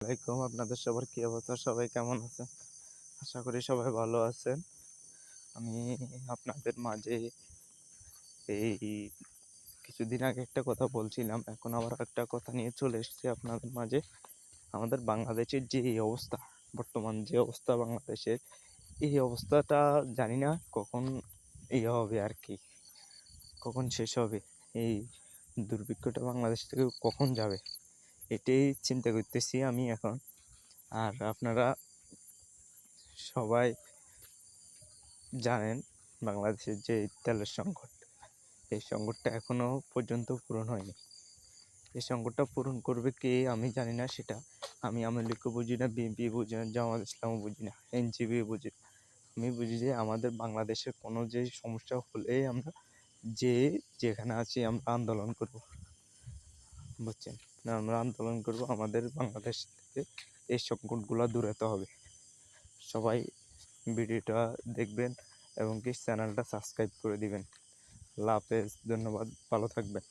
আলাইকুম, আপনাদের সবার কি অবস্থা? সবাই কেমন আছেন? আশা করি সবাই ভালো আছেন। আমি আপনাদের মাঝে এই কিছুদিন আগে একটা কথা বলছিলাম, এখন আবার একটা কথা নিয়ে চলে এসেছি আপনাদের মাঝে। আমাদের বাংলাদেশের যে এই অবস্থা, বর্তমান যে অবস্থা বাংলাদেশের, এই অবস্থাটা জানি না কখন হবে আর কি, কখন শেষ হবে। এই দুর্ভিক্ষটা বাংলাদেশ থেকে কখন যাবে, এটাই চিন্তা করতেছি আমি এখন। আর আপনারা সবাই জানেন বাংলাদেশের যে তেলের সংকট, এই সংকটটা এখনো পর্যন্ত পূরণ হয়নি। এই সংকটটা পূরণ করবে কে আমি জানি না। সেটা আমি আওয়ামী লীগও বুঝি না, বিএনপি বুঝি না, জামাত ইসলামও বুঝি না, এনসিপি বুঝি না। আমি বুঝি যে আমাদের বাংলাদেশের কোনো যে সমস্যা হলে আমরা যে যেখানে আছি আমরা আন্দোলন করব, বুঝছেন না? আমরা আন্দোলন করব, আমাদের বাংলাদেশ থেকে এই সংকটগুলো দূরাতে হবে। সবাই ভিডিওটা দেখবেন এবং কি চ্যানেলটা সাবস্ক্রাইব করে দিবেন। আল্লাহ হাফেজ, ধন্যবাদ, ভালো থাকবেন।